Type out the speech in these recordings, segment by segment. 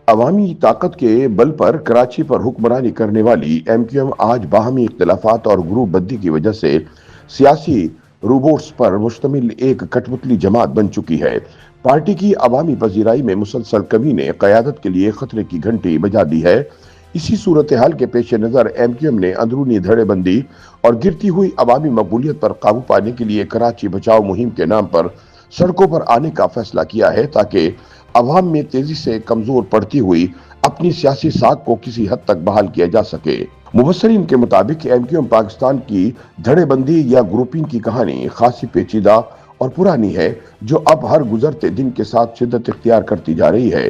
عوامی طاقت کے بل پر کراچی پر حکمرانی کرنے والی ایم کیو ایم آج باہمی اختلافات اور گروپ بندی کی وجہ سے سیاسی روبوٹس پر مشتمل ایک کٹپتلی جماعت بن چکی ہے۔ پارٹی کی عوامی پذیرائی میں مسلسل کمی نے قیادت کے لیے خطرے کی گھنٹی بجا دی ہے۔ اسی صورتحال کے پیش نظر ایم کیو ایم نے اندرونی دھڑے بندی اور گرتی ہوئی عوامی مقبولیت پر قابو پانے کے لیے کراچی بچاؤ مہم کے نام پر سڑکوں پر آنے کا فیصلہ کیا ہے تاکہ عوام میں تیزی سے کمزور پڑتی ہوئی اپنی سیاسی ساکھ کو کسی حد تک بحال کیا جا سکے۔ مبصرین کے مطابق ایم کیو ایم پاکستان کی دھڑے بندی یا گروپنگ کی کہانی خاصی پیچیدہ اور پرانی ہے، جو اب ہر گزرتے دن کے ساتھ شدت اختیار کرتی جا رہی ہے۔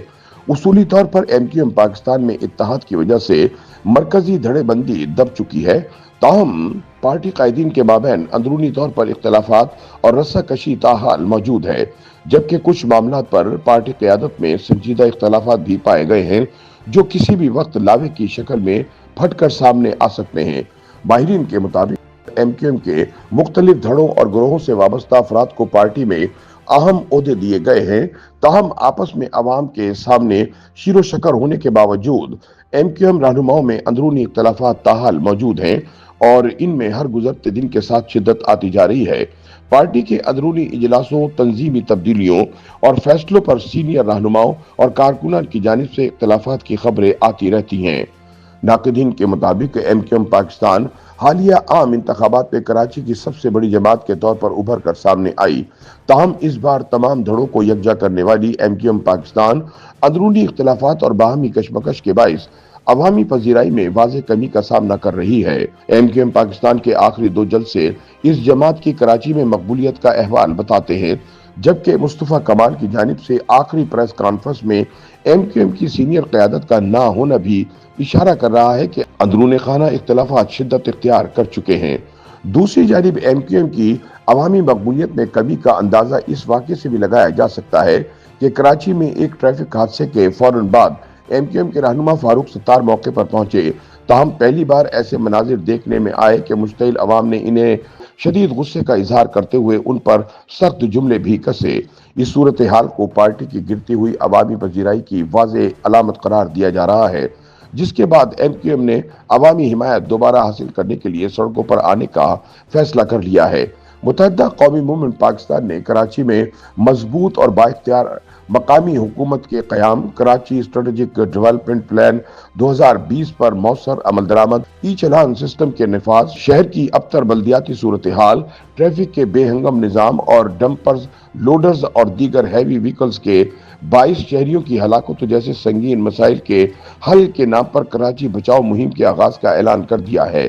اصولی طور پر ایم کیو ایم پاکستان میں اتحاد کی وجہ سے مرکزی دھڑے بندی دب چکی ہے، تاہم پارٹی قائدین کے مابین اندرونی طور پر اختلافات اور رسہ کشی تاحال موجود ہے، جبکہ کچھ معاملات پر پارٹی قیادت میں سنجیدہ اختلافات بھی پائے گئے ہیں جو کسی بھی وقت لاوے کی شکل میں پھٹ کر سامنے آ سکتے ہیں۔ ماہرین کے مطابق ایم کیو ایم کے مختلف دھڑوں اور گروہوں سے وابستہ افراد کو پارٹی میں اہم عہدے دیے گئے ہیں، تاہم آپس میں عوام کے سامنے شیر و شکر ہونے کے باوجود ایم کیو ایم رہنماؤں میں اندرونی اختلافات تاحال موجود ہیں اور ان میں ہر گزرتے دن کے ساتھ شدت آتی جا رہی ہے۔ پارٹی کے اندرونی اجلاسوں، تنظیمی تبدیلیوں اور فیصلوں پر سینئر رہنماؤں اور کارکنان کی جانب سے اختلافات کی خبریں آتی رہتی ہیں۔ ناقدین کے مطابق ایم کیو ایم پاکستان حالیہ عام انتخابات میں کراچی کی سب سے بڑی جماعت کے طور پر ابھر کر سامنے آئی، تاہم اس بار تمام دھڑوں کو یکجا کرنے والی ایم کیو ایم پاکستان اندرونی اختلافات اور باہمی کشمکش کے باعث عوامی پذیرائی میں واضح کمی کا سامنا کر رہی ہے۔ ایم کیو ایم پاکستان کے آخری 2 جلسے اس جماعت کی کراچی میں مقبولیت کا احوال بتاتے ہیں، جبکہ مصطفیٰ کمال کی جانب سے آخری پریس کانفرنس میں ایم کیو ایم کی سینئر قیادت کا نہ ہونا بھی اشارہ کر رہا ہے کہ اندرون خانہ اختلافات شدت اختیار کر چکے ہیں۔ دوسری جانب ایم کیو ایم کی عوامی مقبولیت میں کمی کا اندازہ اس واقعے سے بھی لگایا جا سکتا ہے کہ کراچی میں ایک ٹریفک حادثے کے فوراً بعد ایم کیو ایم کے رہنما فاروق ستار موقع پر پہنچے، تاہم پہلی بار ایسے مناظر دیکھنے میں آئے کہ مشتعل عوام نے انہیں شدید غصے کا اظہار کرتے ہوئے ان پر سخت جملے بھی کسے۔ اس صورتحال کو پارٹی کی گرتی ہوئی عوامی پذیرائی کی واضح علامت قرار دیا جا رہا ہے، جس کے بعد ایم کیو ایم نے عوامی حمایت دوبارہ حاصل کرنے کے لیے سڑکوں پر آنے کا فیصلہ کر لیا ہے۔ متحدہ قومی موومنٹ پاکستان نے کراچی میں مضبوط اور بااختیار مقامی حکومت کے قیام، کراچی اسٹریٹجک ڈیولپمنٹ پلان 2020 پر مؤثر عمل درآمد، ای چلان سسٹم کے نفاذ، شہر کی ابتر بلدیاتی صورتحال، ٹریفک کے بے ہنگم نظام اور ڈمپرز، لوڈرز اور دیگر ہیوی وہیکلز کے باعث شہریوں کی ہلاکتوں جیسے سنگین مسائل کے حل کے نام پر کراچی بچاؤ مہم کے آغاز کا اعلان کر دیا ہے۔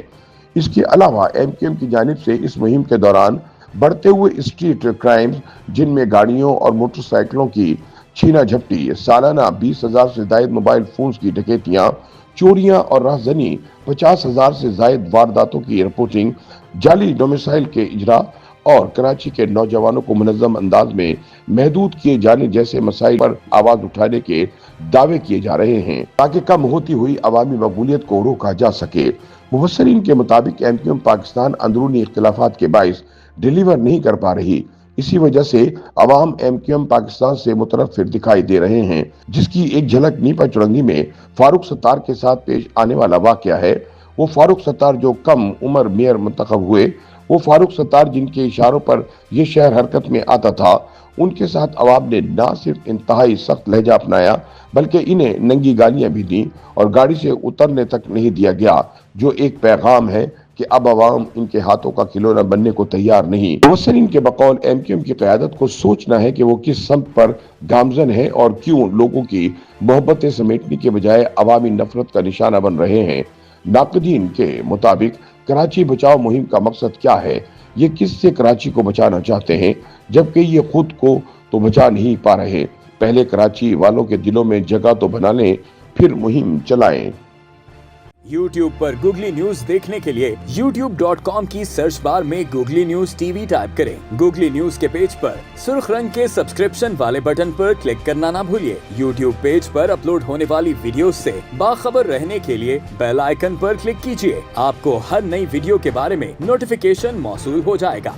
اس کے علاوہ ایم کیو ایم کی جانب سے اس مہم کے دوران بڑھتے ہوئے اسٹریٹ کرائمز، جن میں گاڑیوں اور موٹر سائیکلوں کی چھینا جھپٹی، سالانہ 20,000 سے زائد موبائل فونز کی ڈکیتیاں، چوریاں اور راہزنی، 50,000 سے زائد وارداتوں کی رپورٹنگ، جعلی ڈومیسائل کے اجراء اور کراچی کے نوجوانوں کو منظم انداز میں محدود کیے جانے جیسے مسائل پر آواز اٹھانے کے دعوے کیے جا رہے ہیں تاکہ کم ہوتی ہوئی عوامی مقبولیت کو روکا جا سکے۔ مبصرین کے مطابق ایم کیو ایم پاکستان اندرونی اختلافات کے باعث ڈیلیور نہیں کر پا رہی، اسی وجہ سے عوام ایم کیو ایم پاکستان سے متنفر دکھائی دے رہے ہیں، جس کی ایک جھلک نیپا چڑنگی میں فاروق ستار کے ساتھ پیش آنے والا واقعہ ہے۔ وہ فاروق ستار جو کم عمر میئر منتخب ہوئے، وہ فاروق ستار جن کے اشاروں پر یہ شہر حرکت میں آتا تھا، ان کے ساتھ عوام نے نہ صرف انتہائی سخت لہجہ اپنایا بلکہ انہیں ننگی گالیاں بھی دیں اور گاڑی سے اترنے تک نہیں دیا گیا، جو ایک پیغام ہے کہ اب عوام ان کے ہاتھوں کا کھلونا بننے کو تیار نہیں۔ مبصرین کے بقول ایم کیو ایم کی قیادت کو سوچنا ہے کہ وہ کس سمت پر گامزن ہے اور کیوں لوگوں کی محبتیں سمیٹنے کے بجائے عوامی نفرت کا نشانہ بن رہے ہیں۔ ناقدین کے مطابق کراچی بچاؤ مہم کا مقصد کیا ہے؟ یہ کس سے کراچی کو بچانا چاہتے ہیں، جبکہ یہ خود کو تو بچا نہیں پا رہے؟ پہلے کراچی والوں کے دلوں میں جگہ تو بنا لیں، پھر مہم چلائیں۔ YouTube پر گوگلی نیوز دیکھنے کے لیے youtube.com کی سرچ بار میں googly news T V type کریں۔ گوگلی نیوز کے پیج پر سرخ رنگ کے سبسکرپشن والے بٹن پر کلک کرنا نہ بھولیے۔ YouTube پیج پر اپلوڈ ہونے والی ویڈیوز سے باخبر رہنے کے لیے بیل آئیکن پر کلک کیجیے۔ آپ کو ہر نئی ویڈیو کے بارے میں نوٹیفیکیشن موصول ہو جائے گا۔